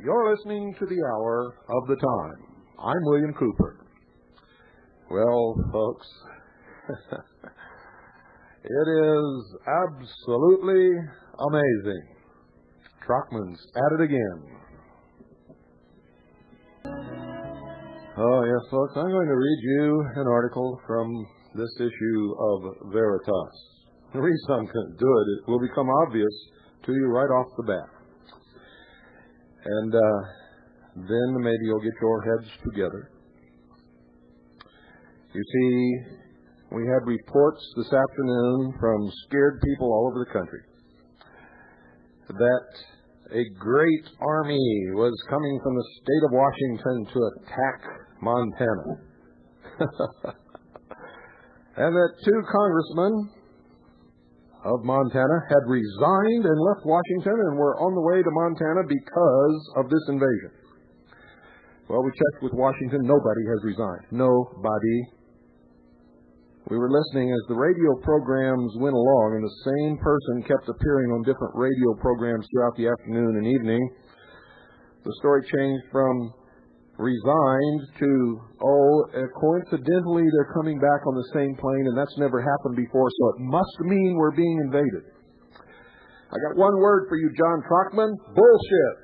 You're listening to the Hour of the Time. I'm William Cooper. Well, folks, it is absolutely amazing. Trockman's at it again. Oh, yes, folks, I'm going to read you an article from this issue of Veritas. The reason I'm going to do it, it will become obvious to you right off the bat. And then maybe you'll get your heads together. You see, we had reports this afternoon from scared people all over the country that a great army was coming from the state of Washington to attack Montana. And that 2 congressmen of Montana had resigned and left Washington and were on the way to Montana because of this invasion. Well, we checked with Washington. Nobody has resigned. Nobody. We were listening as the radio programs went along, and the same person kept appearing on different radio programs throughout the afternoon and evening. The story changed from resigned to, coincidentally they're coming back on the same plane, and that's never happened before, so it must mean we're being invaded. I got one word for you, John Trockman: bullshit.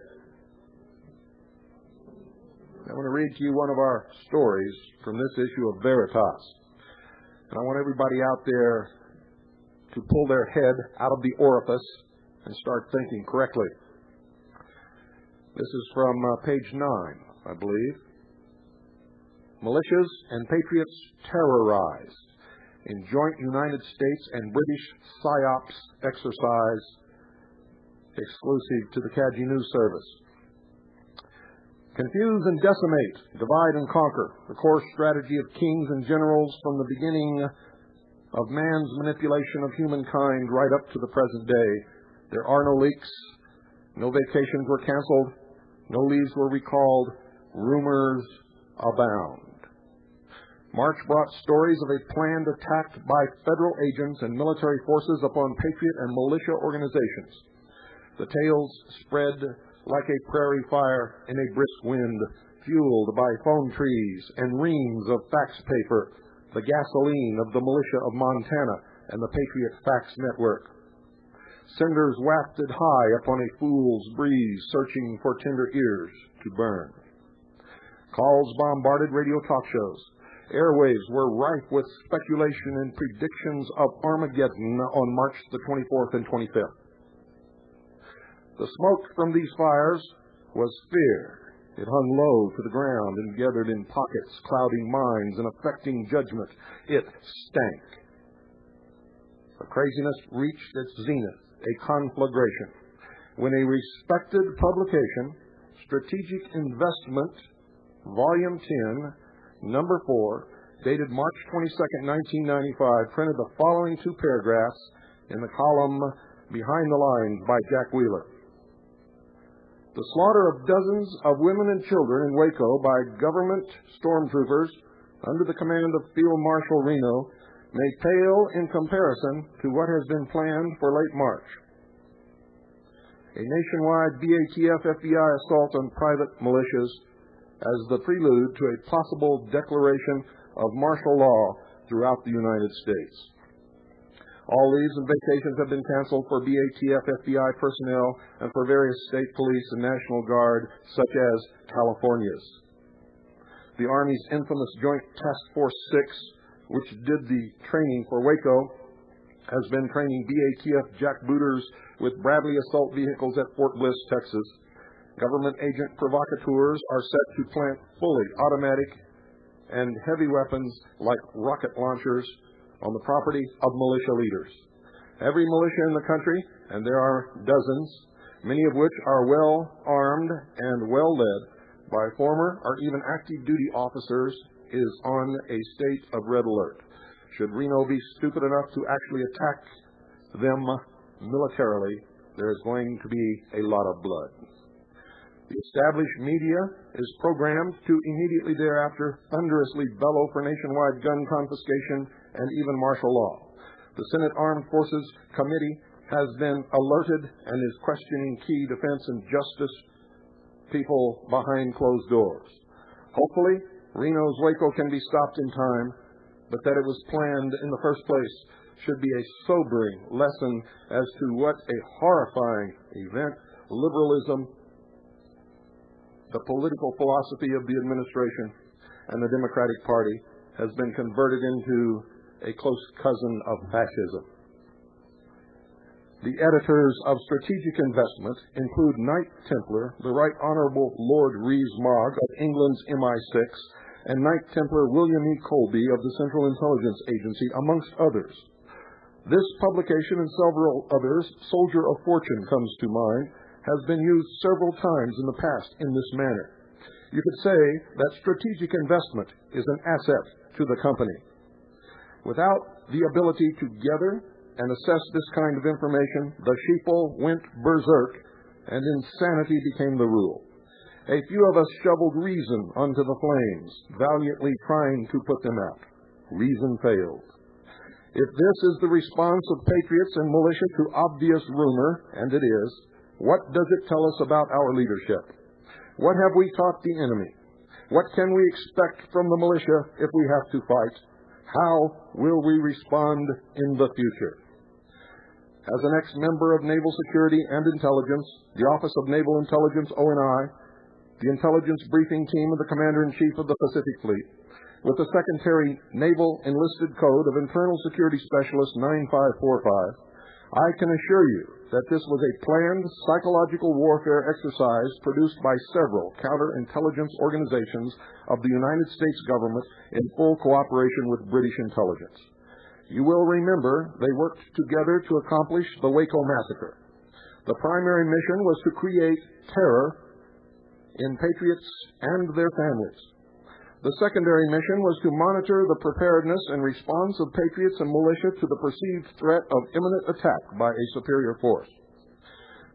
I want to read to you one of our stories from this issue of Veritas. And I want everybody out there to pull their head out of the orifice and start thinking correctly. This is from page 9. I believe. Militias and Patriots terrorized in joint United States and British PSYOPs exercise exclusive to the CAGI News Service. Confuse and decimate, divide and conquer, the core strategy of kings and generals from the beginning of man's manipulation of humankind right up to the present day. There are no leaks, no vacations were canceled, no leaves were recalled, rumors abound. March brought stories of a planned attack by federal agents and military forces upon patriot and militia organizations. The tales spread like a prairie fire in a brisk wind, fueled by phone trees and reams of fax paper, the gasoline of the militia of Montana and the Patriot Fax Network. Cinders wafted high upon a fool's breeze, searching for tender ears to burn. Calls bombarded radio talk shows. Airwaves were rife with speculation and predictions of Armageddon on March the 24th and 25th. The smoke from these fires was fear. It hung low to the ground and gathered in pockets, clouding minds and affecting judgment. It stank. The craziness reached its zenith, a conflagration, when a respected publication, Strategic Investment, Volume 10, Number 4, dated March 22nd, 1995, printed the following 2 paragraphs in the column Behind the Lines by Jack Wheeler. The slaughter of dozens of women and children in Waco by government stormtroopers under the command of Field Marshal Reno may pale in comparison to what has been planned for late March. A nationwide BATF-FBI assault on private militias as the prelude to a possible declaration of martial law throughout the United States. All leaves and vacations have been canceled for BATF-FBI personnel and for various state police and National Guard, such as California's. The Army's infamous Joint Task Force 6 which did the training for Waco, has been training BATF jackbooters with Bradley assault vehicles at Fort Bliss, Texas. Government agent provocateurs are set to plant fully automatic and heavy weapons like rocket launchers on the property of militia leaders. Every militia in the country, and there are dozens, many of which are well armed and well led by former or even active duty officers, is on a state of red alert. Should Reno be stupid enough to actually attack them militarily, there is going to be a lot of blood. The established media is programmed to immediately thereafter thunderously bellow for nationwide gun confiscation and even martial law. The Senate Armed Forces Committee has been alerted and is questioning key defense and justice people behind closed doors. Hopefully, Reno's Waco can be stopped in time, but that it was planned in the first place should be a sobering lesson as to what a horrifying event liberalism, the political philosophy of the administration, and the Democratic Party has been converted into a close cousin of fascism. The editors of Strategic Investment include Knight Templar, the Right Honorable Lord Rees-Mogg of England's MI6, and Knight Templar William E. Colby of the Central Intelligence Agency, amongst others. This publication and several others, Soldier of Fortune comes to mind, has been used several times in the past in this manner. You could say that strategic investment is an asset to the company. Without the ability to gather and assess this kind of information, the sheeple went berserk and insanity became the rule. A few of us shoveled reason onto the flames, valiantly trying to put them out. Reason failed. If this is the response of patriots and militia to obvious rumor, and it is, what does it tell us about our leadership? What have we taught the enemy? What can we expect from the militia if we have to fight? How will we respond in the future? As an ex-member of Naval Security and Intelligence, the Office of Naval Intelligence, ONI, the Intelligence Briefing Team of the Commander-in-Chief of the Pacific Fleet, with the Secretary Naval Enlisted Code of Internal Security Specialist 9545, I can assure you that this was a planned psychological warfare exercise produced by several counterintelligence organizations of the United States government in full cooperation with British intelligence. You will remember they worked together to accomplish the Waco massacre. The primary mission was to create terror in patriots and their families. The secondary mission was to monitor the preparedness and response of patriots and militia to the perceived threat of imminent attack by a superior force.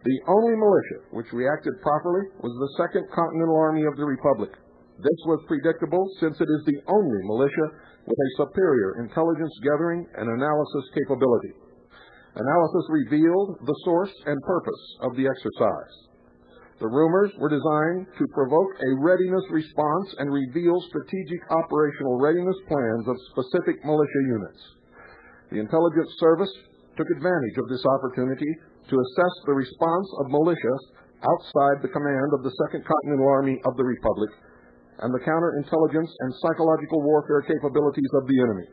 The only militia which reacted properly was the Second Continental Army of the Republic. This was predictable since it is the only militia with a superior intelligence gathering and analysis capability. Analysis revealed the source and purpose of the exercise. The rumors were designed to provoke a readiness response and reveal strategic operational readiness plans of specific militia units. The intelligence service took advantage of this opportunity to assess the response of militia outside the command of the Second Continental Army of the Republic and the counterintelligence and psychological warfare capabilities of the enemy.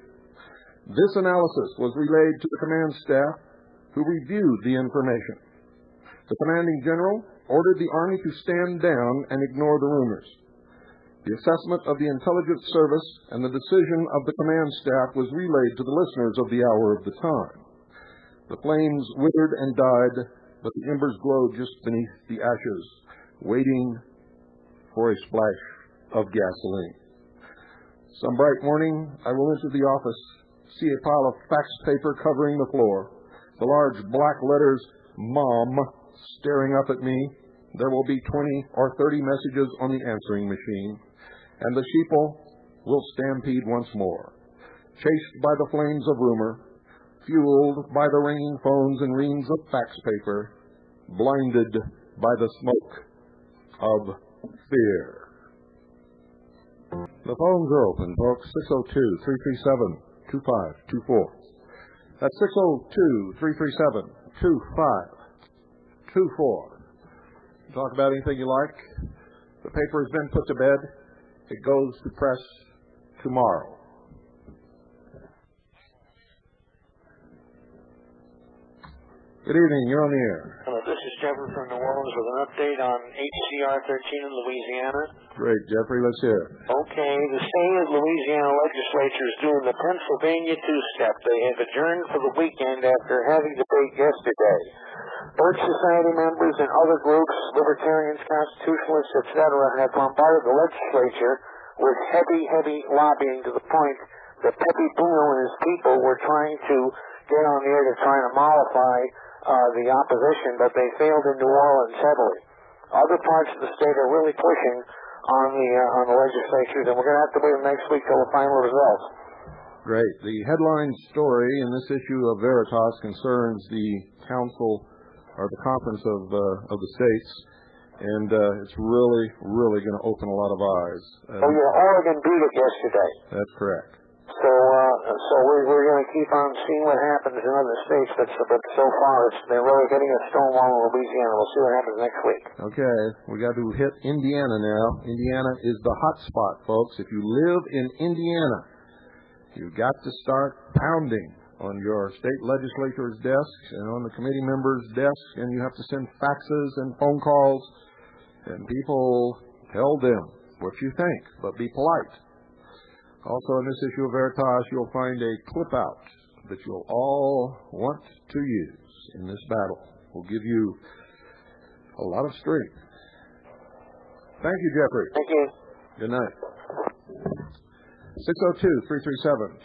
This analysis was relayed to the command staff, who reviewed the information. The commanding general ordered the Army to stand down and ignore the rumors. The assessment of the intelligence service and the decision of the command staff was relayed to the listeners of the hour of the time. The flames withered and died, but the embers glowed just beneath the ashes, waiting for a splash of gasoline. Some bright morning, I will enter the office, see a pile of fax paper covering the floor, the large black letters, "Mom," staring up at me. There will be 20 or 30 messages on the answering machine, and the sheeple will stampede once more, chased by the flames of rumor, fueled by the ringing phones and reams of fax paper, blinded by the smoke of fear. The phones are open, folks. 602-337-2524. That's 602-337-2524. Talk about anything you like. The paper has been put to bed. It goes to press tomorrow. Good evening. You're on the air. Hello, this is Jeffrey from New Orleans with an update on HCR 13 in Louisiana. Great, Jeffrey. Let's hear it. Okay, the state of Louisiana legislature is doing the Pennsylvania two-step. They have adjourned for the weekend after having debate yesterday. Birch Society members and other groups, libertarians, constitutionalists, etc., have bombarded the legislature with heavy lobbying to the point that Pepe Bruno and his people were trying to get on the air to try to mollify the opposition, but they failed in New Orleans heavily. Other parts of the state are really pushing on the legislatures, and we're going to have to wait next week till the final results. Great. The headline story in this issue of Veritas concerns the council or the conference of the states, and it's really going to open a lot of eyes. Oregon beat it yesterday. That's correct. So we're going to keep on seeing what happens in other states, but so far they're really hitting a stone wall in Louisiana. We'll see what happens next week. Okay, we got to hit Indiana now. Indiana is the hot spot, folks. If you live in Indiana, you've got to start pounding on your state legislature's desks and on the committee members' desks, and you have to send faxes and phone calls, and people tell them what you think, but be polite. Also, in this issue of Veritas, you'll find a clip-out that you'll all want to use in this battle. Will give you a lot of strength. Thank you, Jeffrey. Thank you. Good night.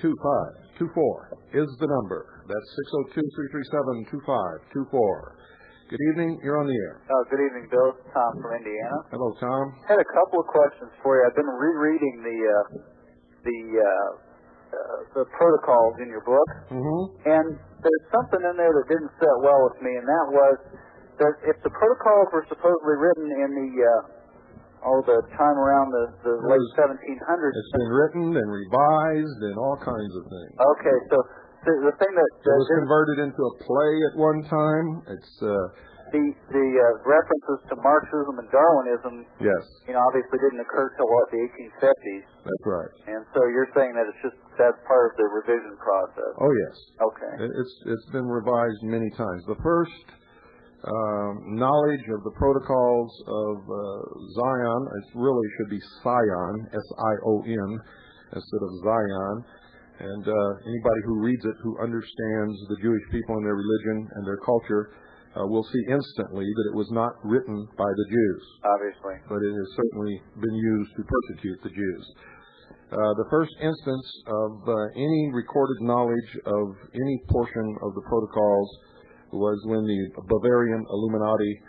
602-337-2524 is the number. That's 602-337-2524. Good evening. You're on the air. Good evening, Bill. It's Tom from Indiana. Hello, Tom. I had a couple of questions for you. I've been rereading the protocols in your book, and there's something in there that didn't sit well with me, and that was that if the protocols were supposedly written in the time around the late 1700s, it's been written and revised and all kinds of things. Okay, so the thing that it was converted into a play at one time. It's the references to Marxism and Darwinism, yes, obviously didn't occur till the 1850s. That's right. And so you're saying that that's part of the revision process. Oh yes. Okay. It's been revised many times. The first knowledge of the protocols of Zion, it really should be Sion, S-I-O-N, instead of Zion. And anybody who reads it, who understands the Jewish people and their religion and their culture, will see instantly that it was not written by the Jews. Obviously. But it has certainly been used to persecute the Jews. The first instance of any recorded knowledge of any portion of the protocols was when the Bavarian Illuminati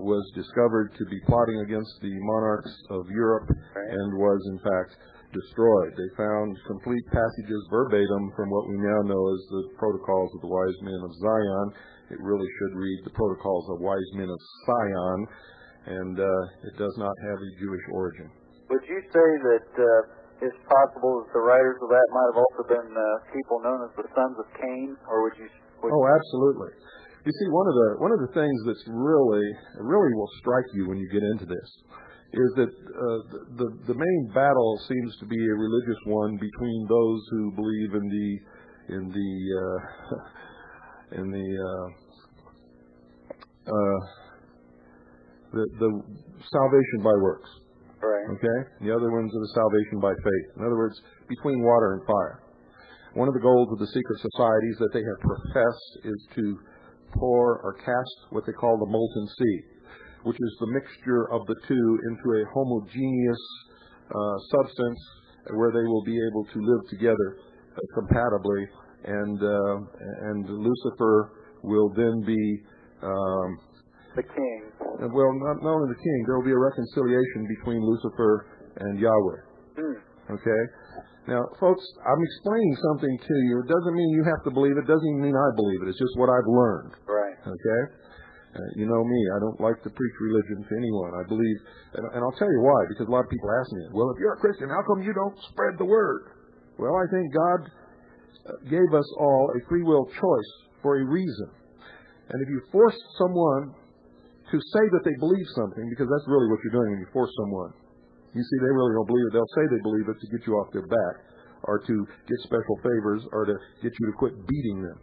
was discovered to be plotting against the monarchs of Europe and was, in fact, destroyed. They found complete passages verbatim from what we now know as the Protocols of the Wise Men of Zion. It really should read the Protocols of Wise Men of Sion, and it does not have a Jewish origin. Would you say that it's possible that the writers of that might have also been people known as the sons of Cain, or would you? Oh, absolutely. You see, one of the things that's really will strike you when you get into this is that the main battle seems to be a religious one between those who believe in the salvation by works. Right. Okay? The other ones are the salvation by faith. In other words, between water and fire. One of the goals of the secret societies that they have professed is to pour or cast what they call the molten sea, which is the mixture of the two into a homogeneous substance where they will be able to live together compatibly, and Lucifer will then be the king. Well, not only the king, there will be a reconciliation between Lucifer and Yahweh. Okay? Now, folks, I'm explaining something to you. It doesn't mean you have to believe it. It doesn't even mean I believe it. It's just what I've learned. Right. Okay? You know me. I don't like to preach religion to anyone. I believe, and I'll tell you why, because a lot of people ask me, well, if you're a Christian, how come you don't spread the word? Well, I think God gave us all a free will choice for a reason. And if you force someone to say that they believe something, because that's really what you're doing when you force someone. You see, they really don't believe it. They'll say they believe it to get you off their back, or to get special favors, or to get you to quit beating them.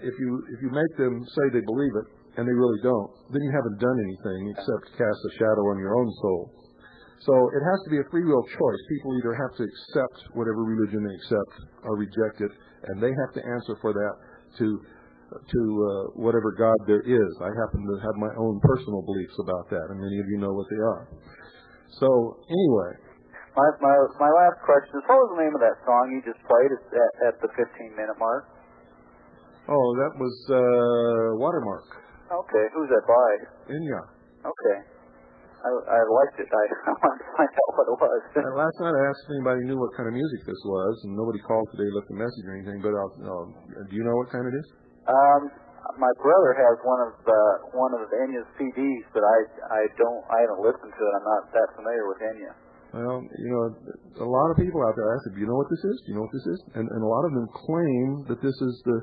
If you make them say they believe it, and they really don't, then you haven't done anything except cast a shadow on your own soul. So it has to be a free will choice. People either have to accept whatever religion they accept or reject it, and they have to answer for that to whatever God there is. I happen to have my own personal beliefs about that, and many of you know what they are. So anyway, my last question is, what was the name of that song you just played at the 15-minute mark? Oh, that was Watermark. Okay, who's that by? Inya. Okay. I liked it. I wanted to find out what it was. Last night I asked if anybody knew what kind of music this was, and nobody called today, left a message or anything, but do you know what kind it is? My brother has one of Enya's CDs, but I haven't listened to it. I'm not that familiar with Enya. Well, a lot of people out there, I said, do you know what this is? Do you know what this is? And a lot of them claim that this is the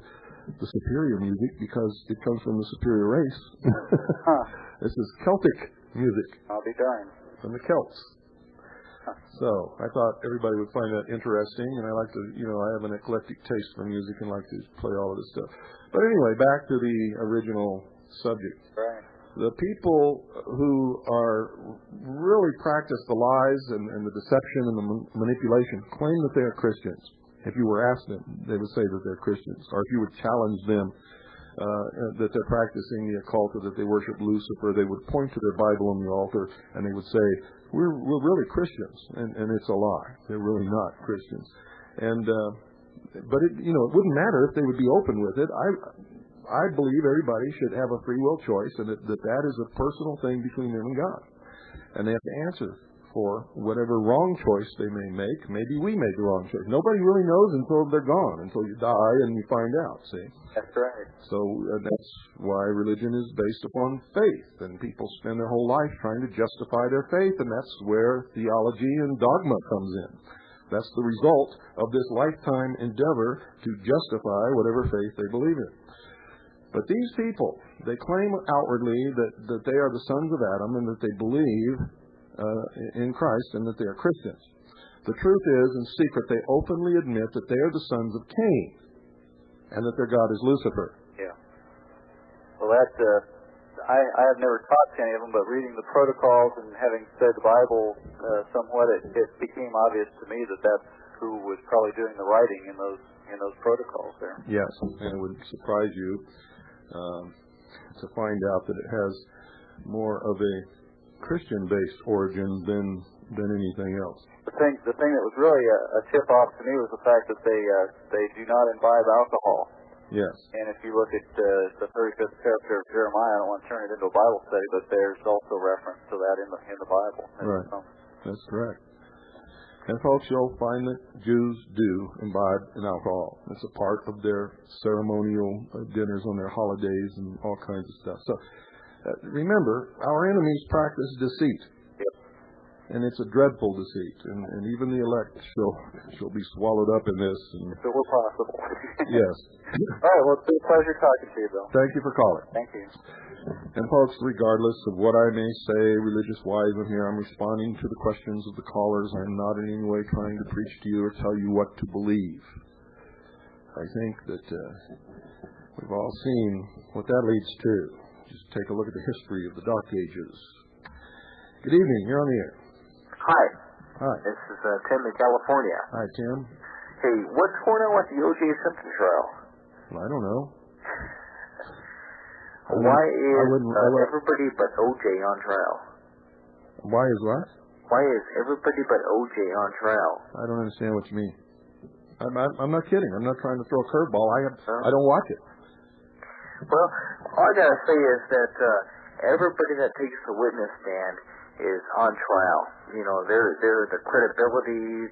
superior music because it comes from the superior race. This is Celtic music. I'll be darned. From the Celts. So I thought everybody would find that interesting, and I like to, I have an eclectic taste for music and like to play all of this stuff. But anyway, back to the original subject. Right. The people who are really practice the lies and the deception and the manipulation claim that they are Christians. If you were asked them, they would say that they're Christians. Or if you would challenge them that they're practicing the occult or that they worship Lucifer, they would point to their Bible on the altar and they would say, we're really Christians. And it's a lie. They're really not Christians. But it wouldn't matter if they would be open with it. I believe everybody should have a free will choice, and that is a personal thing between them and God. And they have to answer for whatever wrong choice they may make. Maybe we made the wrong choice. Nobody really knows until they're gone, until you die and you find out, see? That's right. So that's why religion is based upon faith, and people spend their whole life trying to justify their faith, and that's where theology and dogma comes in. That's the result of this lifetime endeavor to justify whatever faith they believe in. But these people, they claim outwardly that they are the sons of Adam and that they believe in Christ and that they are Christians. The truth is, in secret, they openly admit that they are the sons of Cain and that their God is Lucifer. Yeah. Well, I have never taught to any of them, but reading the protocols and having studied the Bible somewhat, it became obvious to me that that's who was probably doing the writing in those protocols there. Yes, and it would surprise you to find out that it has more of a Christian-based origin than anything else. The thing that was really a tip-off to me was the fact that they do not imbibe alcohol. Yes. And if you look at the 35th chapter of Jeremiah, I don't want to turn it into a Bible study, but there's also reference to that in the Bible. Right. That's correct. And folks, you'll find that Jews do imbibe in alcohol. It's a part of their ceremonial dinners on their holidays and all kinds of stuff. So remember, our enemies practice deceit. Yep. And it's a dreadful deceit. And even the elect shall be swallowed up in this. If it were possible. Yes. All right, well, it's been a pleasure talking to you, Bill. Thank you for calling. Thank you. And folks, regardless of what I may say religious-wise on here, I'm responding to the questions of the callers. I'm not in any way trying to preach to you or tell you what to believe. I think that we've all seen what that leads to. Just take a look at the history of the Dark Ages. Good evening. You're on the air. Hi. Hi. This is Tim in California. Hi, Tim. Hey, what's going on with the O.J. Simpson trial? Well, I don't know. Why is everybody but O.J. on trial? Why is what? Why is everybody but O.J. on trial? I don't understand what you mean. I'm not kidding. I'm not trying to throw a curveball. I don't watch it. Well, all I gotta say is that everybody that takes the witness stand is on trial. You know, they're the credibility.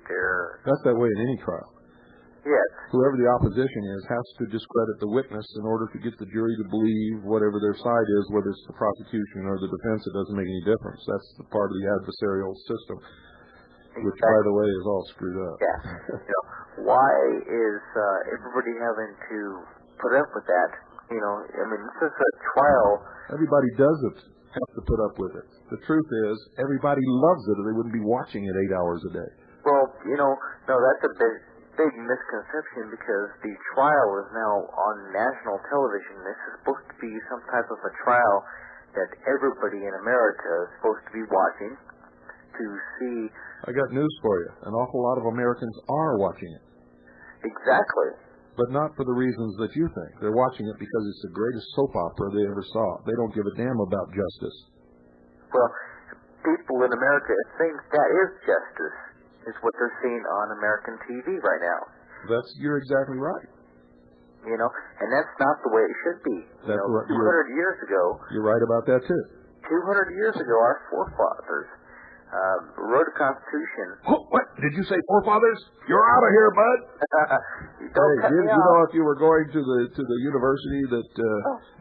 That's that way in any trial. Yes. Whoever the opposition is has to discredit the witness in order to get the jury to believe whatever their side is, whether it's the prosecution or the defense. It doesn't make any difference. That's the part of the adversarial system, which, by the way, is all screwed up. Yeah. You know, why is everybody having to put up with that? You know, I mean, this is a trial. Everybody doesn't have to put up with it. The truth is, everybody loves it, or they wouldn't be watching it 8 hours a day. Well, you know, no, that's a bit. big misconception because the trial is now on national television. This is supposed to be some type of a trial that everybody in America is supposed to be watching to see. I got news for you. An awful lot of Americans are watching it. Exactly. But not for the reasons that you think. They're watching it because it's the greatest soap opera they ever saw. They don't give a damn about justice. Well, people in America think that is justice, is what they're seeing on American TV right now. You're exactly right. You know, and that's not the way it should be. That's right. 200 years ago... You're right about that, too. 200 years ago, our forefathers wrote a constitution. Oh, what? Did you say forefathers? You're out of here, bud. You know, if you were going to the university that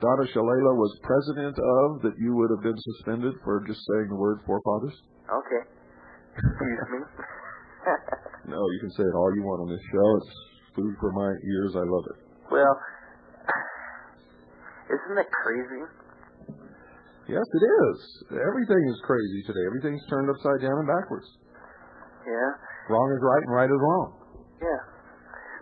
Donna Shalala was president of, that you would have been suspended for just saying the word forefathers? Okay. Excuse me. No, you can say it all you want on this show. It's food for my ears. I love it. Well, isn't that crazy? Yes, it is. Everything is crazy today. Everything's turned upside down and backwards. Yeah. Wrong is right and right is wrong. Yeah.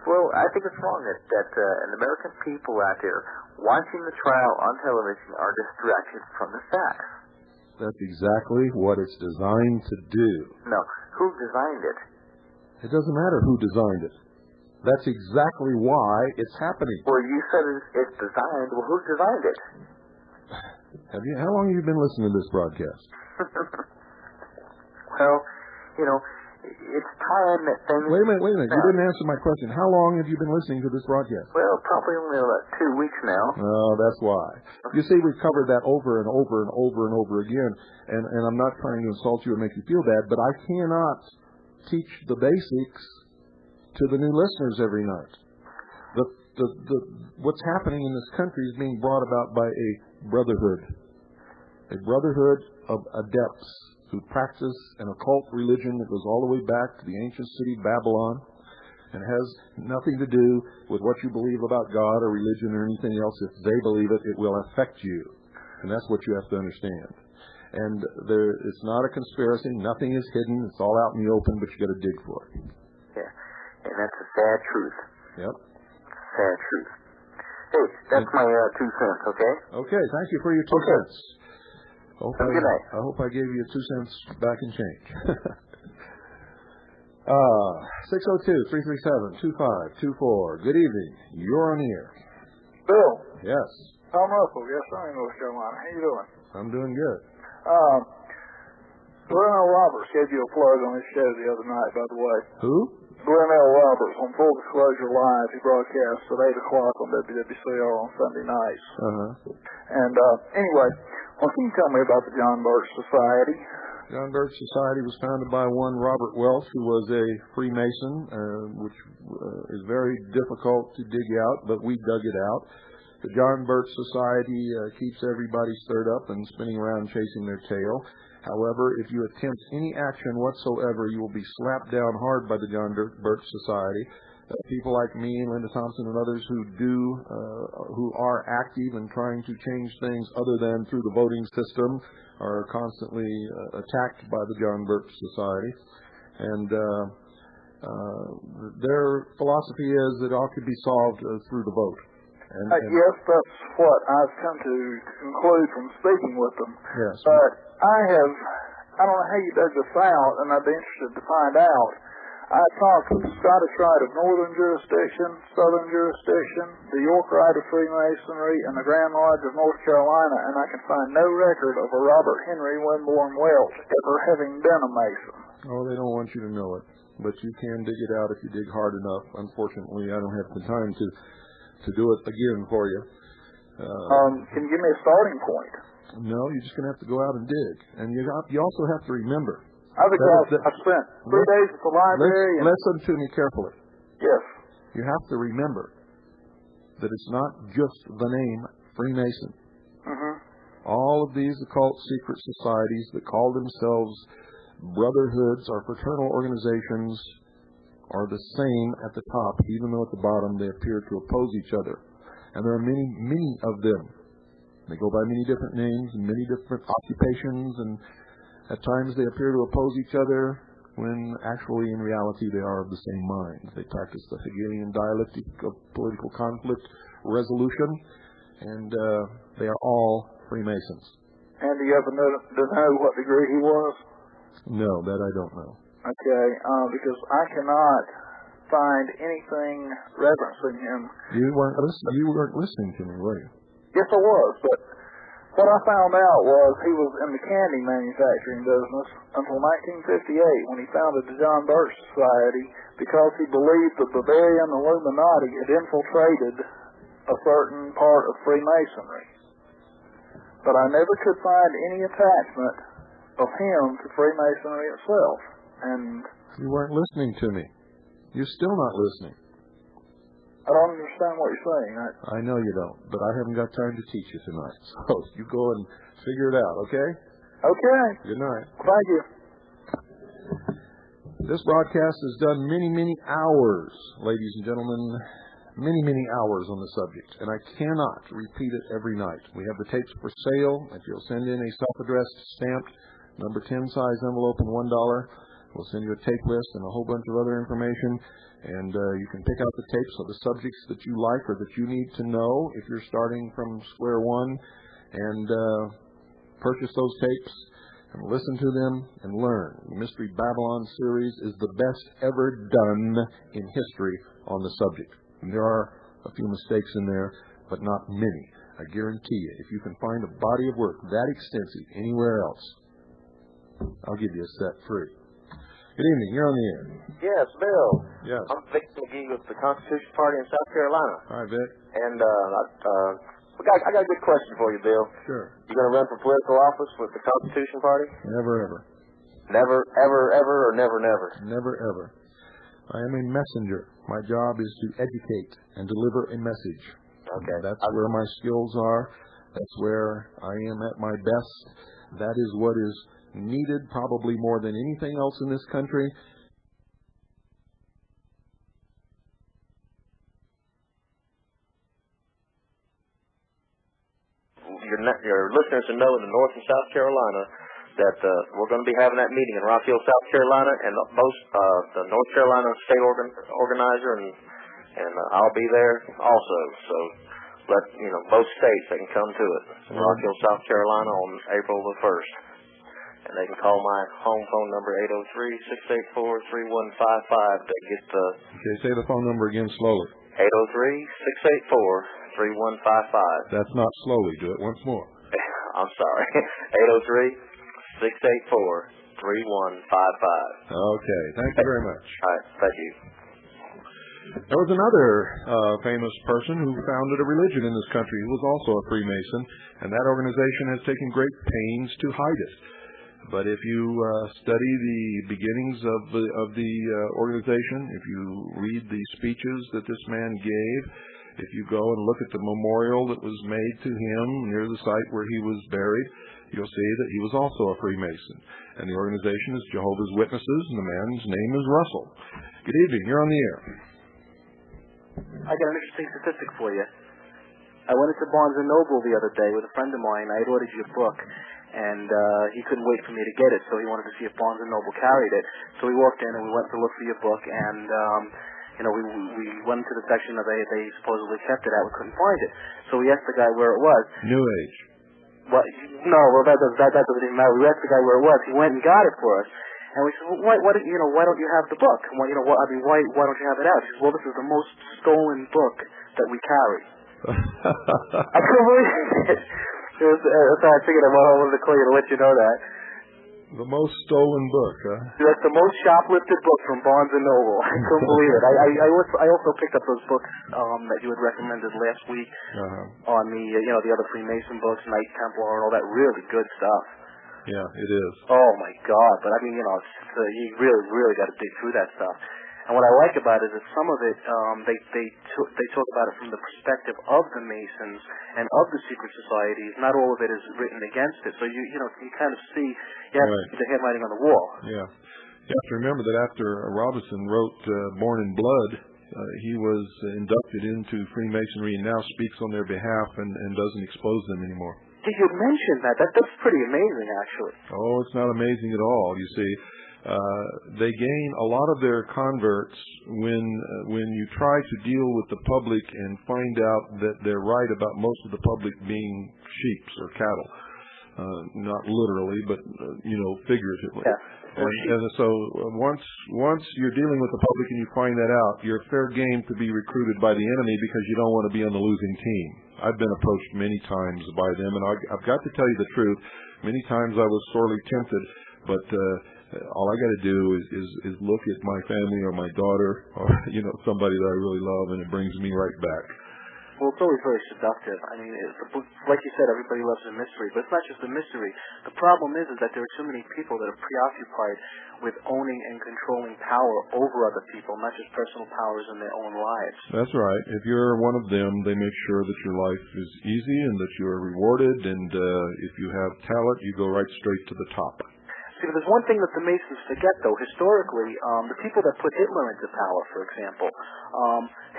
Well, I think it's wrong that an American people out there watching the trial on television are distracted from the facts. That's exactly what it's designed to do. No. Who designed it? It doesn't matter who designed it. That's exactly why it's happening. Well, you said it's designed. Well, who designed it? How long have you been listening to this broadcast? Well, you know, it's time that things... Wait a minute. You didn't answer my question. How long have you been listening to this broadcast? Well, probably only about 2 weeks now. Oh, that's why. You see, we've covered that over and over and over and over again, and I'm not trying to insult you or make you feel bad, but I cannot teach the basics to the new listeners every night. What's happening in this country is being brought about by a brotherhood of adepts who practice an occult religion that goes all the way back to the ancient city Babylon and has nothing to do with what you believe about God or religion or anything else. If they believe it, it will affect you. And that's what you have to understand. And it's not a conspiracy. Nothing is hidden. It's all out in the open, but you got to dig for it. Yeah. And that's a sad truth. Yep. Sad truth. Hey, that's my 2 cents, okay? Okay, thank you for your 2 cents. Have a good night. I hope I gave you 2 cents back in change. 602-337-2524. Good evening. You're on the air. Bill. Yes. Tom Russell. Yes, I'm in North Carolina. How you doing? I'm doing good. Glenn L. Roberts gave you a plug on his show the other night, by the way. Who? Glenn L. Roberts on Full Disclosure Live. He broadcasts at 8 o'clock on WWCR on Sunday nights. And anyway, well, can you tell me about the John Birch Society? John Birch Society was founded by one Robert Welch, who was a Freemason, which is very difficult to dig out, but we dug it out. The John Birch Society keeps everybody stirred up and spinning around chasing their tail. However, if you attempt any action whatsoever, you will be slapped down hard by the John Birch Society. People like me and Linda Thompson and others who are active and trying to change things other than through the voting system are constantly attacked by the John Birch Society. And their philosophy is that all could be solved through the vote. Yes, that's what I've come to conclude from speaking with them. Yes. But I don't know how you dug this out, and I'd be interested to find out. I talked with the Scottish Rite of Northern Jurisdiction, Southern Jurisdiction, the York Rite of Freemasonry, and the Grand Lodge of North Carolina, and I can find no record of a Robert Henry Winborn Welch ever having been a Mason. Oh, they don't want you to know it, but you can dig it out if you dig hard enough. Unfortunately, I don't have the time to do it again for you. Can you give me a starting point? No, you're just going to have to go out and dig. And you also have to remember. I spent 3 days at the library. Listen to me carefully. Yes. You have to remember that it's not just the name Freemason. All of these occult secret societies that call themselves brotherhoods or fraternal organizations are the same at the top, even though at the bottom they appear to oppose each other. And there are many, many of them. They go by many different names and many different occupations, and at times they appear to oppose each other when actually in reality they are of the same mind. They practice the Hegelian dialectic of political conflict resolution, and they are all Freemasons. And do you ever know what degree he was? No, that I don't know. Okay, because I cannot find anything referencing him. You weren't listening to me, were you? Yes, I was, but what I found out was he was in the candy manufacturing business until 1958 when he founded the Birch Society because he believed the Bavarian Illuminati had infiltrated a certain part of Freemasonry. But I never could find any attachment of him to Freemasonry itself. And you weren't listening to me. You're still not listening. I don't understand what you're saying. I know you don't, but I haven't got time to teach you tonight. So you go and figure it out, okay? Okay. Good night. Thank you. This broadcast has done many, many hours, ladies and gentlemen, many, many hours on the subject, and I cannot repeat it every night. We have the tapes for sale. If you'll send in a self-addressed stamped number 10 size envelope and $1, we'll send you a tape list and a whole bunch of other information, and you can pick out the tapes of the subjects that you like or that you need to know if you're starting from square one, and purchase those tapes and listen to them and learn. The Mystery Babylon series is the best ever done in history on the subject. And there are a few mistakes in there, but not many. I guarantee you, if you can find a body of work that extensive anywhere else, I'll give you a set free. Good evening. You're on the air. Yes, Bill. Yes. I'm Vic McGee with the Constitution Party in South Carolina. Hi, Vic. And I got a good question for you, Bill. Sure. You going to run for political office with the Constitution Party? Never, ever. Never, ever, ever, or never, never? Never, ever. I am a messenger. My job is to educate and deliver a message. Okay. That's where my skills are. That's where I am at my best. That is what is needed probably more than anything else in this country. Your listeners to know in the North and South Carolina that we're going to be having that meeting in Rock Hill, South Carolina, and the North Carolina state organizer and I'll be there also. So let both states, they can come to it. In Rock Hill, South Carolina on April the 1st. And they can call my home phone number 803-684-3155 to get the... Okay, say the phone number again slowly. 803-684-3155. That's not slowly. Do it once more. I'm sorry. 803-684-3155. Okay, thank you very much. All right, thank you. There was another famous person who founded a religion in this country who was also a Freemason, and that organization has taken great pains to hide it. But if you study the beginnings of the organization, if you read the speeches that this man gave, if you go and look at the memorial that was made to him near the site where he was buried, you'll see that he was also a Freemason. And the organization is Jehovah's Witnesses, and the man's name is Russell. Good evening. You're on the air. I got an interesting statistic for you. I went into Barnes & Noble the other day with a friend of mine. I had ordered your book, and he couldn't wait for me to get it, so he wanted to see if Barnes & Noble carried it. So we walked in, and we went to look for your book, and we went to the section that they supposedly kept it at. We couldn't find it. So we asked the guy where it was. New Age. Well, no, that doesn't even matter. We asked the guy where it was. He went and got it for us. And we said, well, why don't you have the book? Well, why don't you have it out? He says, well, this is the most stolen book that we carry. I couldn't believe it. So I figured I wanted to call you to let you know that. The most stolen book, huh? That's the most shoplifted book from Barnes & Noble. I couldn't believe it. I also picked up those books that you had recommended last week on the other Freemason books, Knight Templar, and all that really good stuff. Yeah, it is. Oh my God! But I mean, you really got to dig through that stuff. And what I like about it is some of it, they talk about it from the perspective of the Masons and of the secret societies. Not all of it is written against it. So you kind of see, you have to see the handwriting on the wall. Yeah. You have to remember that after Robinson wrote Born in Blood, he was inducted into Freemasonry and now speaks on their behalf and doesn't expose them anymore. You mentioned that. That's pretty amazing, actually. Oh, it's not amazing at all. You see, they gain a lot of their converts when you try to deal with the public and find out that they're right about most of the public being sheep or cattle. Not literally, but figuratively. Yeah. And so once you're dealing with the public and you find that out, you're fair game to be recruited by the enemy because you don't want to be on the losing team. I've been approached many times by them, and I've got to tell you the truth. Many times I was sorely tempted, but all I got to do is look at my family or my daughter or somebody that I really love, and it brings me right back. Well, it's always very seductive. I mean, like you said, everybody loves a mystery, but it's not just a mystery. The problem is that there are too many people that are preoccupied with owning and controlling power over other people, not just personal powers in their own lives. That's right. If you're one of them, they make sure that your life is easy and that you are rewarded, and if you have talent, you go right straight to the top. See, but there's one thing that the Masons forget, though. Historically, the people that put Hitler into power, for example,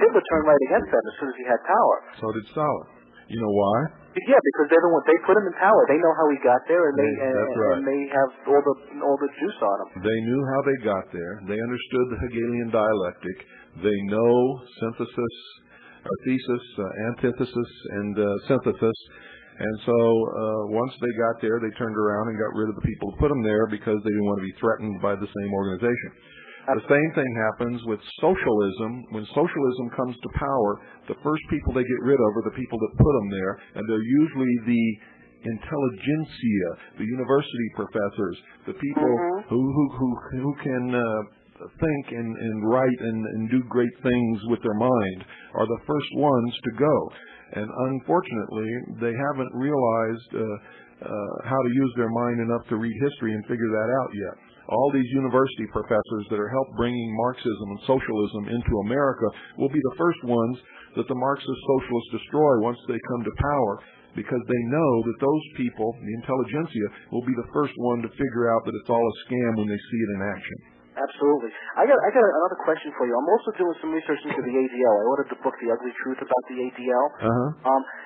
Hitler turned right against them as soon as he had power. So did Stalin. You know why? Yeah, because they're the one. They put him in power. They know how he got there, and That's right. and they have all the juice on him. They knew how they got there. They understood the Hegelian dialectic. They know synthesis, thesis, antithesis, and synthesis. And so once they got there, they turned around and got rid of the people who put them there because they didn't want to be threatened by the same organization. The same thing happens with socialism. When socialism comes to power, the first people they get rid of are the people that put them there, and they're usually the intelligentsia, the university professors, the people who can think and write and do great things with their mind are the first ones to go. And unfortunately, they haven't realized how to use their mind enough to read history and figure that out yet. All these university professors that are helped bringing Marxism and socialism into America will be the first ones that the Marxist socialists destroy once they come to power, because they know that those people, the intelligentsia, will be the first one to figure out that it's all a scam when they see it in action. Absolutely. I got another question for you. I'm also doing some research into the ADL. I ordered the book, The Ugly Truth About the ADL.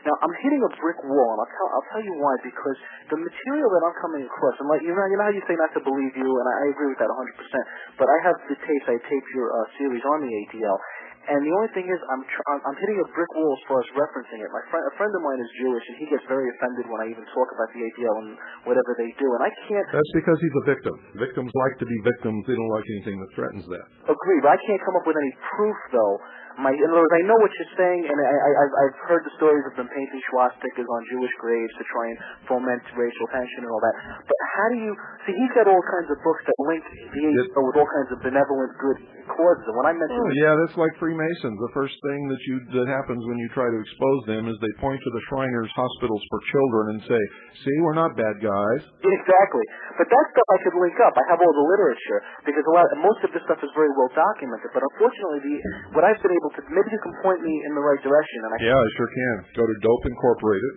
Now, I'm hitting a brick wall, and I'll tell you why. Because the material that I'm coming across, and like you know how you say not to believe you, and I agree with that 100%. But I have the tapes. I taped your series on the ADL. And the only thing is, I'm hitting a brick wall as far as referencing it. A friend of mine is Jewish, and he gets very offended when I even talk about the ADL and whatever they do. And I can't. That's because he's a victim. Victims like to be victims. They don't like anything that threatens that. Agreed. But I can't come up with any proof, though. In other words, I know what you're saying, and I've heard the stories of them painting swastikas on Jewish graves to try and foment racial tension and all that. But how do you see? He's got all kinds of books that link the ADL with all kinds of benevolent, good causes. And when I mention, that's like Freemasons. The first thing that happens when you try to expose them is they point to the Shriners Hospitals for Children and say, "See, we're not bad guys." Exactly. But that stuff I could link up. I have all the literature because most of this stuff is very well documented. But unfortunately, what I've been able to, maybe you can point me in the right direction. And I sure can. Go to Dope Incorporated.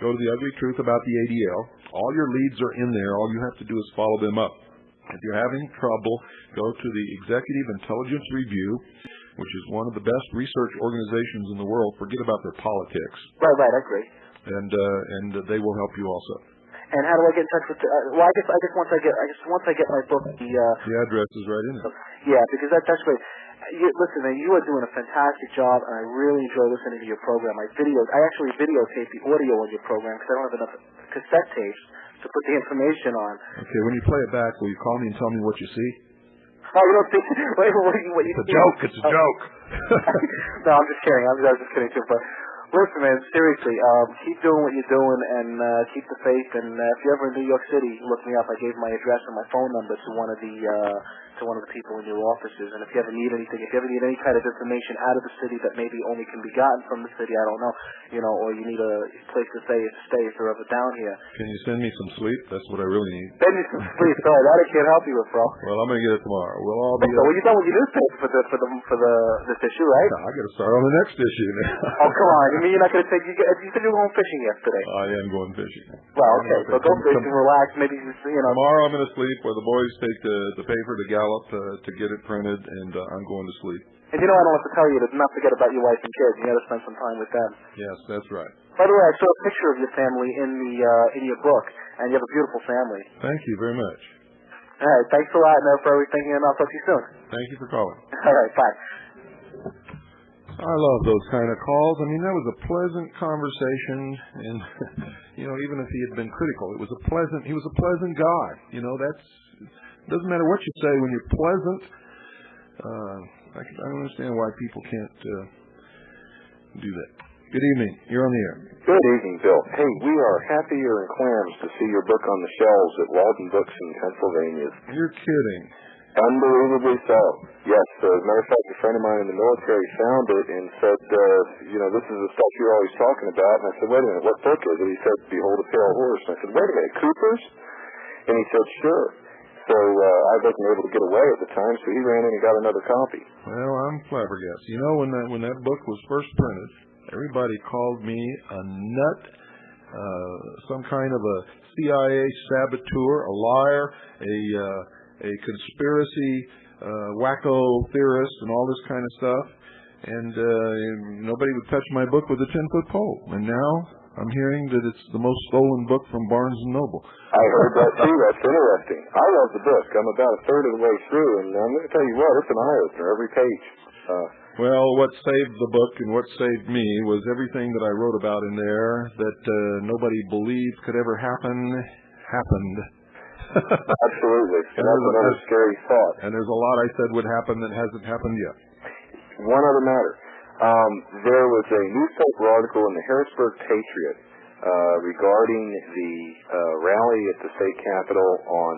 Go to The Ugly Truth About the ADL. All your leads are in there. All you have to do is follow them up. If you're having trouble, go to the Executive Intelligence Review, which is one of the best research organizations in the world. Forget about their politics. Right, I agree. And they will help you also. And how do I get in touch with? I guess once I get my book, the address is right in it. Yeah, because that's great. Listen, man, you are doing a fantastic job, and I really enjoy listening to your program. I actually videotape the audio on your program because I don't have enough cassette tapes to put the information on. Okay, when you play it back, will you call me and tell me what you see? Oh, you don't think? What you it's a joke. It's a joke. No, I'm just kidding. I was just kidding too. But listen, man, seriously, keep doing what you're doing and keep the faith. And if you're ever in New York City, look me up. I gave my address and my phone number to one of the people in your offices. And if you ever need anything, if you ever need any kind of information out of the city that maybe only can be gotten from the city, I don't know, or you need a place to stay if you're ever down here. Can you send me some sleep? That's what I really need. Send me some sleep. Sorry, that I can't help you with, bro. Well, I'm gonna get it tomorrow. We'll all be. So, you're done with your newspaper for this issue, right? I got to start on the next issue now. Oh, come on! You mean you're not going to take? You said you were going fishing yesterday. I am going fishing. Well, okay. So go fishing, relax. Maybe Tomorrow I'm going to sleep, where the boys take the paper to Gallup to get it printed, and I'm going to sleep. And I don't have to tell you to not forget about your wife and kids. You got to spend some time with them. Yes, that's right. By the way, I saw a picture of your family in your book, and you have a beautiful family. Thank you very much. All right, thanks a lot for everything, and I'll talk to you soon. Thank you for calling. All right, bye. I love those kind of calls. I mean, that was a pleasant conversation, and even if he had been critical, he was a pleasant guy. It doesn't matter what you say when you're pleasant. I don't understand why people can't do that. Good evening. You're on the air. Good evening, Bill. Hey, we are happier in clams to see your book on the shelves at Walden Books in Pennsylvania. You're kidding. Unbelievably so. Yes, as a matter of fact, a friend of mine in the military found it and said, this is the stuff you're always talking about. And I said, wait a minute, what book is it? He said, Behold a Pale Horse. And I said, wait a minute, Cooper's? And he said, sure. So I wasn't able to get away at the time, so he ran in and got another copy. Well, I'm flabbergasted. When that book was first printed, everybody called me a nut, some kind of a CIA saboteur, a liar, a conspiracy Waco theorist, and all this kind of stuff. And nobody would touch my book with a 10-foot pole. And now I'm hearing that it's the most stolen book from Barnes & Noble. I heard that too. That's interesting. I love the book. I'm about a third of the way through, and I'm going to tell you what, it's an eye-opener every page. Well, what saved the book and what saved me was everything that I wrote about in there that nobody believed could ever happen, happened. Absolutely. And that's another scary thought. And there's a lot I said would happen that hasn't happened yet. One other matter. There was a newspaper article in the Harrisburg Patriot regarding the rally at the state capitol on...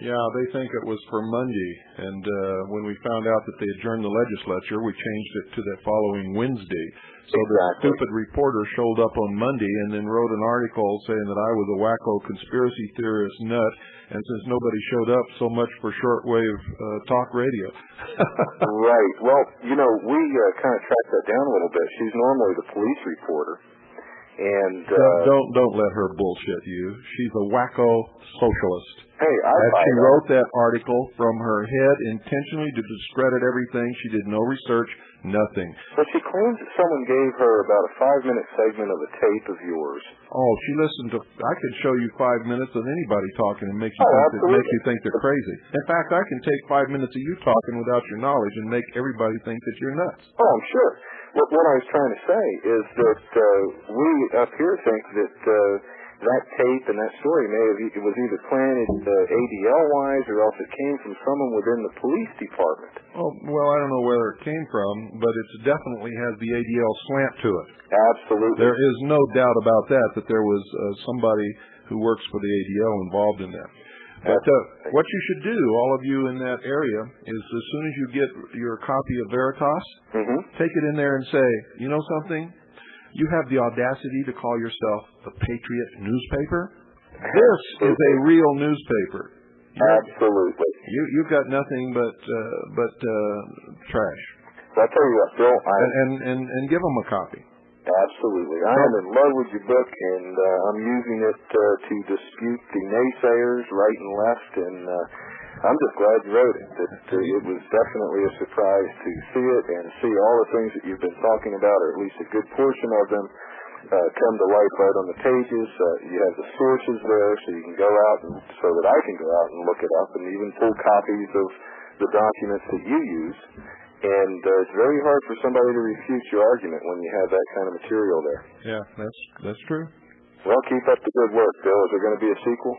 Yeah, they think it was for Monday, and when we found out that they adjourned the legislature, we changed it to the following Wednesday. So the stupid reporter showed up on Monday and then wrote an article saying that I was a Waco conspiracy theorist nut, and since nobody showed up, so much for shortwave talk radio. Right. Well, we kind of tracked that down a little bit. She's normally the police reporter. And don't let her bullshit you. She's a Waco socialist. Hey, she wrote that article from her head intentionally to discredit everything. She did no research, nothing. But she claims that someone gave her about a 5-minute segment of a tape of yours. Oh, she listened to. I could show you 5 minutes of anybody talking and make you think they're crazy. In fact, I can take 5 minutes of you talking without your knowledge and make everybody think that you're nuts. Oh, I'm sure. What I was trying to say is that we up here think that that tape and that story was either planted ADL-wise or else it came from someone within the police department. Oh, well, I don't know where it came from, but it definitely has the ADL slant to it. Absolutely. There is no doubt about that there was somebody who works for the ADL involved in that. But what you should do, all of you in that area, is as soon as you get your copy of Veritas, take it in there and say, you know something? You have the audacity to call yourself the Patriot newspaper? This is a real newspaper. Absolutely. You've got nothing but trash. Well, I'll tell you what, Bill. And give them a copy. Absolutely. I am in love with your book, and I'm using it to dispute the naysayers right and left, and I'm just glad you wrote it. It was definitely a surprise to see it and see all the things that you've been talking about, or at least a good portion of them, come to life right on the pages. You have the sources there, so you can go out, and so that I can go out and look it up, and even pull copies of the documents that you use. And it's very hard for somebody to refute your argument when you have that kind of material there. Yeah, that's true. Well, keep up the good work, Bill. Is there going to be a sequel?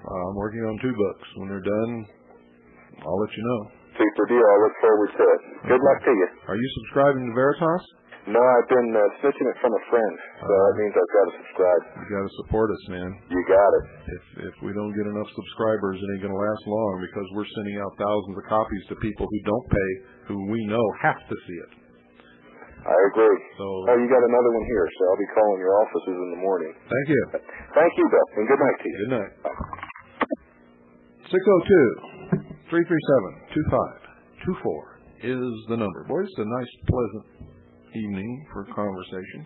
I'm working on 2 books. When they're done, I'll let you know. Super deal. I look forward to it. Good luck to you. Are you subscribing to Veritas? No, I've been snitching it from a friend, so that means I've got to subscribe. You got to support us, man. You got it. If we don't get enough subscribers, it ain't going to last long because we're sending out thousands of copies to people who don't pay, who we know have to see it. I agree. So, you got another one here, so I'll be calling your offices in the morning. Thank you. Thank you, Bill, and good night to you. Good night. Bye. 602-337-2524 is the number. Boy, it's a nice, pleasant evening for conversation.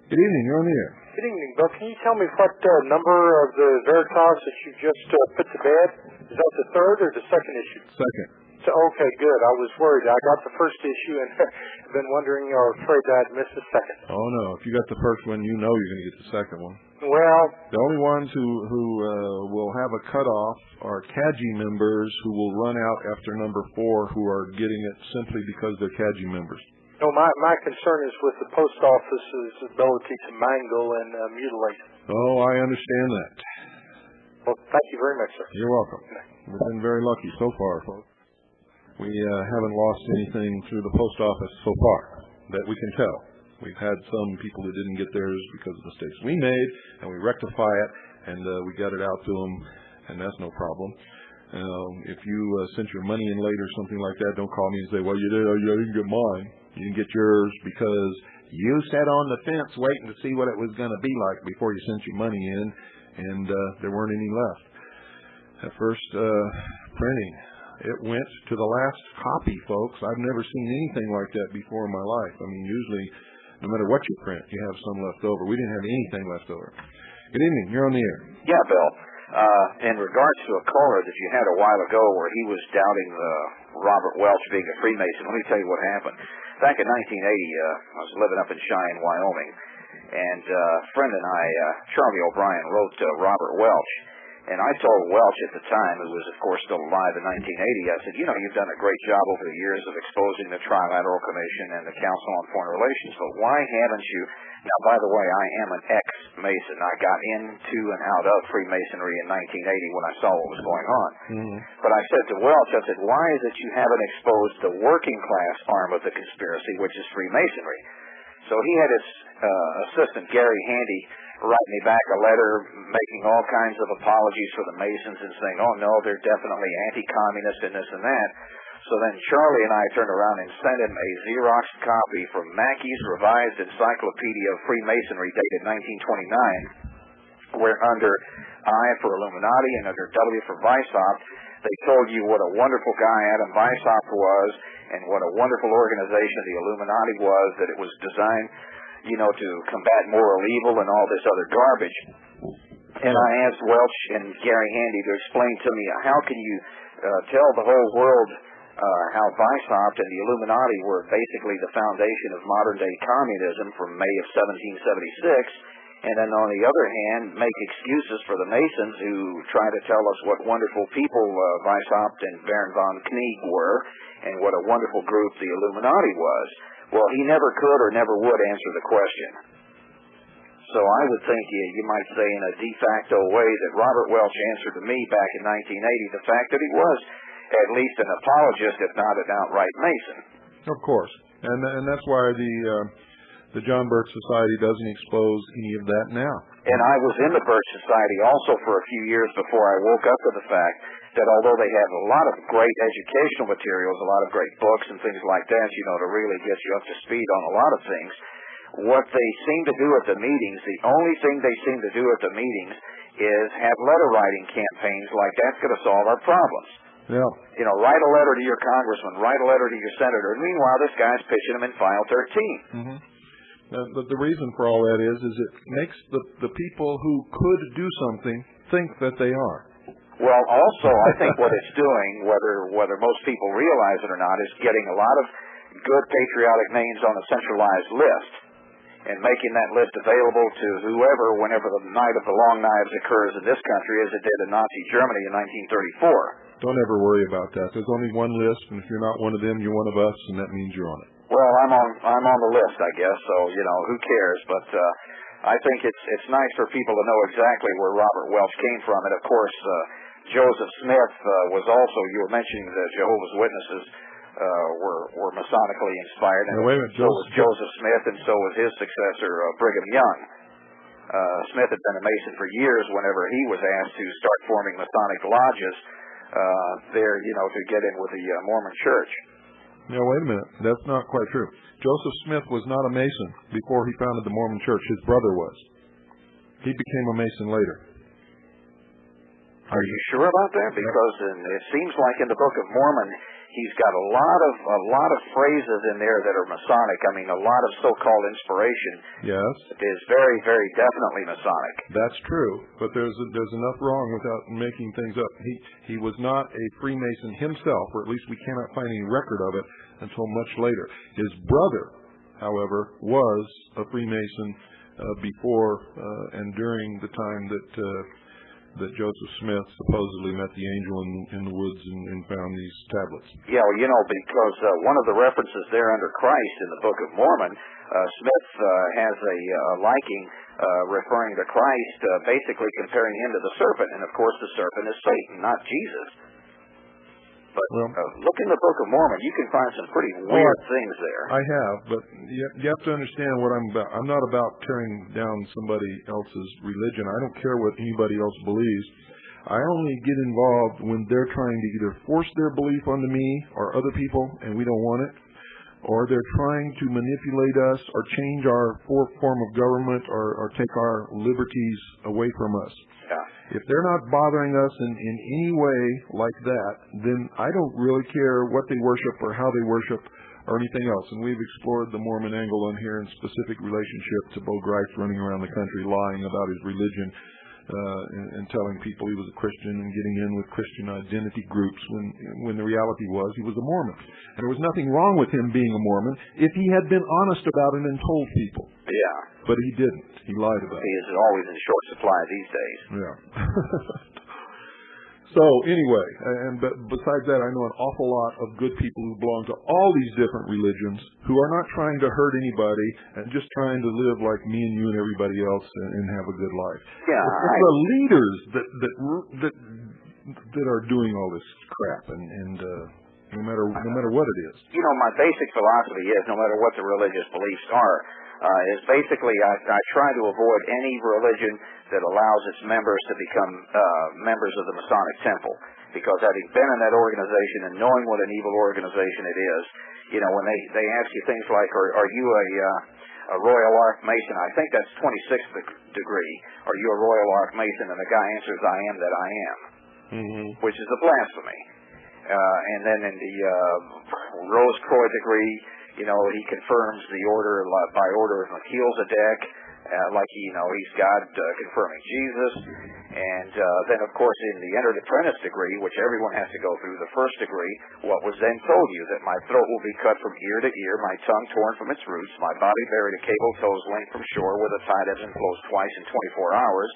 Good evening. You're on the air. Good evening, Bill. Can you tell me what number of the Veritas that you just put to bed? Is that the 3rd or the 2nd issue? 2nd. Okay, good. I was worried. I got the first issue and have been wondering or afraid that I'd miss the second. Oh, no. If you got the first one, you know you're going to get the second one. Well, the only ones who will have a cutoff are CAGI members who will run out after number 4 who are getting it simply because they're CAGI members. No, my concern is with the post office's ability to mangle and mutilate. Oh, I understand that. Well, thank you very much, sir. You're welcome. We've been very lucky so far, folks. We haven't lost anything through the post office so far that we can tell. We've had some people that didn't get theirs because of mistakes we made, and we rectify it, and we got it out to them, and that's no problem. If you sent your money in late or something like that, don't call me and say, well, you didn't get mine. You didn't get yours because you sat on the fence waiting to see what it was going to be like before you sent your money in, and there weren't any left. That first printing, it went to the last copy, folks. I've never seen anything like that before in my life. I mean, usually, no matter what you print, you have some left over. We didn't have anything left over. Good evening. You're on the air. Yeah, Bill. In regards to a caller that you had a while ago where he was doubting Robert Welch being a Freemason, let me tell you what happened. Back in 1980, I was living up in Cheyenne, Wyoming, and a friend and I, Charlie O'Brien, wrote Robert Welch. And I told Welch at the time, who was, of course, still alive in 1980, I said, you know, you've done a great job over the years of exposing the Trilateral Commission and the Council on Foreign Relations, but why haven't you... Now, by the way, I am an ex-Mason. I got into and out of Freemasonry in 1980 when I saw what was going on. Mm-hmm. But I said to Welch, I said, why is it you haven't exposed the working-class arm of the conspiracy, which is Freemasonry? So he had his assistant, Gary Handy, write me back a letter making all kinds of apologies for the Masons and saying, oh, no, they're definitely anti-communist and this and that. So then Charlie and I turned around and sent him a Xeroxed copy from Mackey's Revised Encyclopedia of Freemasonry dated 1929, where under I for Illuminati and under W for Weishaupt, they told you what a wonderful guy Adam Weishaupt was and what a wonderful organization the Illuminati was, that it was designed, you know, to combat moral evil and all this other garbage. And I asked Welch and Gary Handy to explain to me, how can you tell the whole world how Weishaupt and the Illuminati were basically the foundation of modern-day communism from May of 1776, and then on the other hand, make excuses for the Masons who try to tell us what wonderful people Weishaupt and Baron von Knieg were, and what a wonderful group the Illuminati was. Well, he never could or never would answer the question. So I would think you might say in a de facto way that Robert Welch answered to me back in 1980 the fact that he was at least an apologist, if not an outright Mason. Of course. And that's why the John Birch Society doesn't expose any of that now. And I was in the Birch Society also for a few years before I woke up to the fact that although they have a lot of great educational materials, a lot of great books and things like that, you know, to really get you up to speed on a lot of things, what they seem to do at the meetings, the only thing they seem to do at the meetings is have letter writing campaigns like that's going to solve our problems. Yeah. You know, write a letter to your congressman, write a letter to your senator, and meanwhile this guy's pitching them in file 13. Mm-hmm. But the reason for all that is it makes the people who could do something think that they are. Well, also, I think what it's doing, whether most people realize it or not, is getting a lot of good patriotic names on a centralized list and making that list available to whoever whenever the night of the long knives occurs in this country, as it did in Nazi Germany in 1934. Don't ever worry about that. There's only one list, and if you're not one of them, you're one of us, and that means you're on it. Well, I'm on the list, I guess, so, you know, who cares? But I think it's nice for people to know exactly where Robert Welch came from. And, of course, Joseph Smith was also, you were mentioning the Jehovah's Witnesses were Masonically inspired. And wait a minute, so was Joseph Smith, and so was his successor, Brigham Young. Smith had been a Mason for years whenever he was asked to start forming Masonic lodges there, you know, to get in with the Mormon Church. No, wait a minute. That's not quite true. Joseph Smith was not a Mason before he founded the Mormon Church. His brother was. He became a Mason later. Are you sure about that? Because it seems like in the Book of Mormon, He's got a lot of phrases in there that are Masonic. I mean, a lot of so-called inspiration. Yes. Is very, very definitely Masonic. That's true, but there's enough wrong without making things up. He was not a Freemason himself, or at least we cannot find any record of it until much later. His brother, however, was a Freemason before and during the time that Joseph Smith supposedly met the angel in the woods and found these tablets. Yeah, well, because one of the references there under Christ in the Book of Mormon, Smith has a liking referring to Christ, basically comparing him to the serpent, and of course the serpent is Satan, not Jesus. But look in the Book of Mormon. You can find some pretty weird things there. I have, but you have to understand what I'm about. I'm not about tearing down somebody else's religion. I don't care what anybody else believes. I only get involved when they're trying to either force their belief onto me or other people, and we don't want it, or they're trying to manipulate us or change our form of government or take our liberties away from us. Yeah. If they're not bothering us in any way like that, then I don't really care what they worship or how they worship or anything else. And we've explored the Mormon angle on here in specific relationship to Bo Grice running around the country lying about his religion and telling people he was a Christian and getting in with Christian identity groups when the reality was he was a Mormon. And there was nothing wrong with him being a Mormon if he had been honest about it and told people. Yeah. But he didn't. He lied about it. He is always in short supply these days. Yeah. So anyway, but besides that, I know an awful lot of good people who belong to all these different religions who are not trying to hurt anybody and just trying to live like me and you and everybody else and have a good life. Yeah. It's the leaders that are doing all this crap, and no matter what it is. My basic philosophy is no matter what the religious beliefs are, is basically I try to avoid any religion that allows its members to become members of the Masonic Temple. Because having been in that organization and knowing what an evil organization it is, when they ask you things like, are you a Royal Arc Mason? I think that's 26th degree. Are you a Royal Arc Mason? And the guy answers, I am that I am, which is a blasphemy. And then in the Rose Croix degree, he confirms the order by order of Melchizedek, he's God confirming Jesus. And then, of course, in the Entered Apprentice degree, which everyone has to go through, the first degree, what was then told you, that my throat will be cut from ear to ear, my tongue torn from its roots, my body buried a cable toes length from shore, where the tide ebbs and flows twice in 24 hours.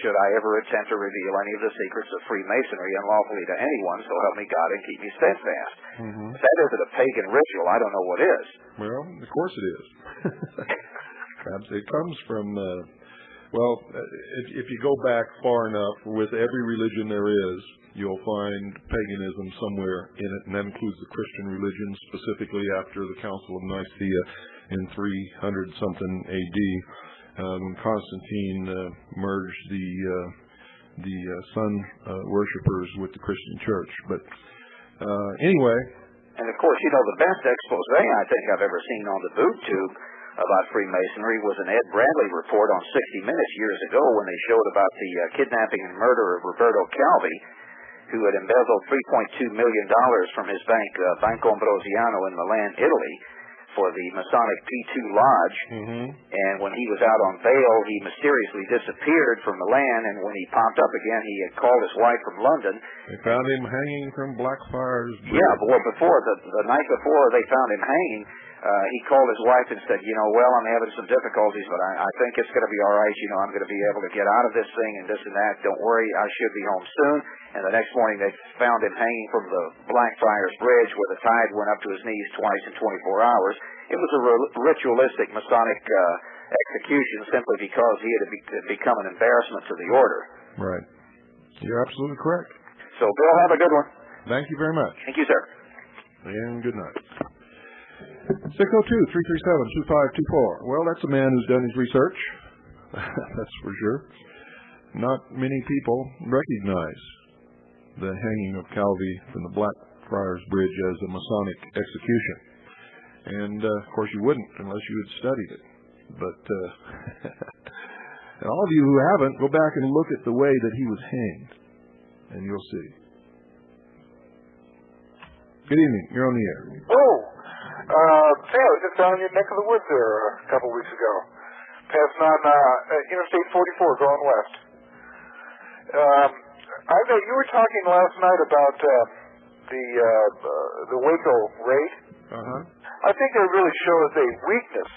Should I ever attempt to reveal any of the secrets of Freemasonry unlawfully to anyone, so help me God and keep me steadfast. If that isn't a pagan ritual, I don't know what is. Well, of course it is. It comes from, if you go back far enough, with every religion there is, you'll find paganism somewhere in it, and that includes the Christian religion, specifically after the Council of Nicaea in 300-something A.D., when Constantine merged the sun worshippers with the Christian church. But anyway. And of course, the best expose I think I've ever seen on the boob tube about Freemasonry was an Ed Bradley report on 60 Minutes years ago when they showed about the kidnapping and murder of Roberto Calvi, who had embezzled $3.2 million from his bank, Banco Ambrosiano in Milan, Italy, for the Masonic P2 Lodge. And when he was out on bail, he mysteriously disappeared from Milan, and when he popped up again, he had called his wife from London. They found him hanging from Blackfriars Bridge. Yeah, well, the night before they found him hanging, he called his wife and said, I'm having some difficulties, but I think it's going to be all right. I'm going to be able to get out of this thing and this and that. Don't worry, I should be home soon. And the next morning they found him hanging from the Blackfriars Bridge where the tide went up to his knees twice in 24 hours. It was a ritualistic Masonic execution simply because he had become an embarrassment to the order. Right. You're absolutely correct. So, Bill, have a good one. Thank you very much. Thank you, sir. And good night. 602-337-2524. Well, that's a man who's done his research. That's for sure. Not many people recognize the hanging of Calvi from the Blackfriars Bridge as a Masonic execution. And, of course, you wouldn't unless you had studied it. But and all of you who haven't, go back and look at the way that he was hanged, and you'll see. Good evening. You're on the air. Oh, say, I was just down in your neck of the woods there a couple weeks ago, passing on Interstate 44 going west. I know you were talking last night about the Waco raid. I think that really shows a weakness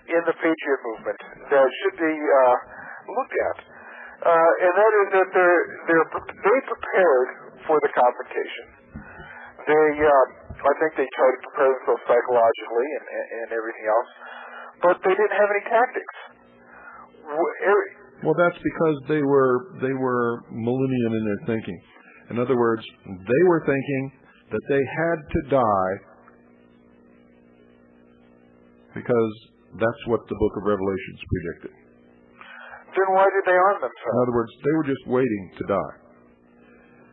in the Patriot movement that should be looked at, and that is that they prepared for the confrontation. I think they tried to prepare themselves psychologically and everything else, but they didn't have any tactics. Well, that's because they were millennium in their thinking. In other words, they were thinking that they had to die because that's what the Book of Revelations predicted. Then why did they arm themselves? In other words, they were just waiting to die.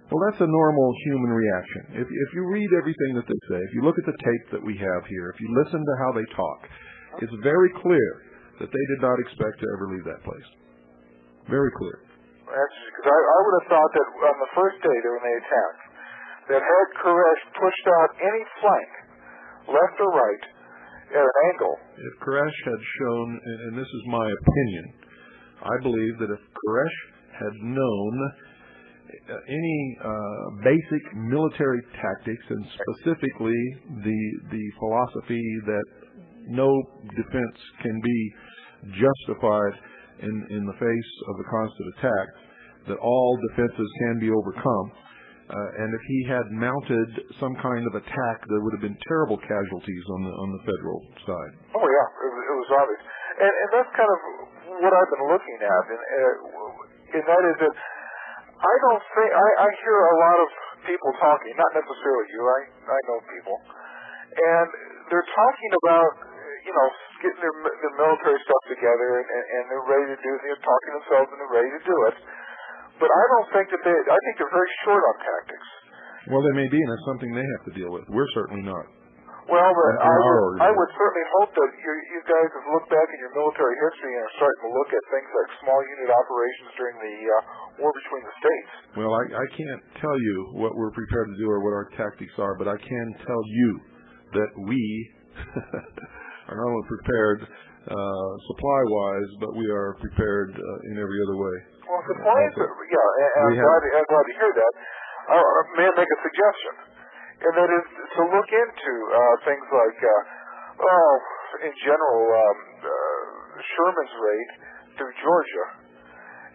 Well, that's a normal human reaction. If you read everything that they say, if you look at the tape that we have here, if you listen to how they talk, it's very clear that they did not expect to ever leave that place. Very clear. Because I would have thought that on the first day when they attacked, that had Koresh pushed out any flank, left or right, at an angle. If Koresh had shown, and this is my opinion, I believe that if Koresh had known any basic military tactics, and specifically the philosophy that no defense can be justified in the face of a constant attack, that all defenses can be overcome, and if he had mounted some kind of attack, there would have been terrible casualties on the federal side. Oh yeah, it was obvious, and that's kind of what I've been looking at, and that is that I don't think I hear a lot of people talking, not necessarily you. I know people, and they're talking about getting their military stuff together, and they're ready to do it. They're talking themselves and they're ready to do it. But I don't think that I think they're very short on tactics. Well, they may be, and it's something they have to deal with. We're certainly not. Well, but I would certainly hope that you guys have looked back in your military history and are starting to look at things like small unit operations during the war between the states. Well, I can't tell you what we're prepared to do or what our tactics are, but I can tell you that we are not only prepared supply-wise, but we are prepared in every other way. Well, supplies, and I'm glad to hear that. May I make a suggestion? And that is to look into things like, in general, Sherman's raid through Georgia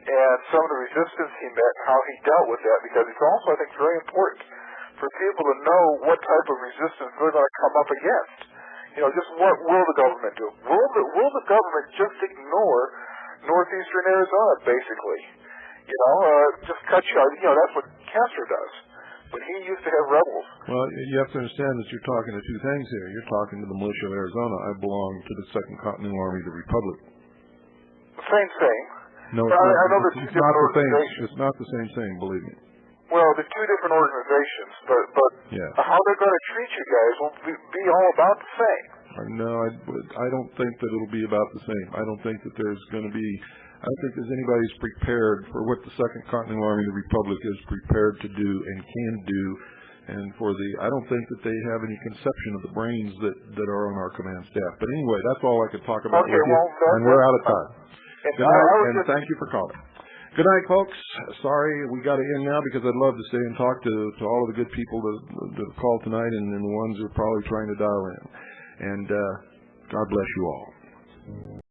and some of the resistance he met and how he dealt with that, because it's also, I think, very important for people to know what type of resistance they're going to come up against. Just what will the government do? Will the government just ignore northeastern Arizona, basically? Just cut you out. That's what Castro does. But he used to have rebels. Well, you have to understand that you're talking to two things here. You're talking to the militia of Arizona. I belong to the Second Continental Army of the Republic. The same thing. No, it's I know not, it's not the same. It's not the same thing, believe me. Well, they're two different organizations, but how they're going to treat you guys will be all about the same. No, I don't think that it'll be about the same. I don't think that there's going to be... I don't think there's anybody who's prepared for what the Second Continental Army of the Republic is prepared to do and can do, and I don't think that they have any conception of the brains that are on our command staff. But anyway, that's all I could talk about with you, and we're out of time. Good night, and thank you for calling. Good night, folks. Sorry we got to end now, because I'd love to stay and talk to all of the good people that have called tonight, and the ones who are probably trying to dial in. And God bless you all.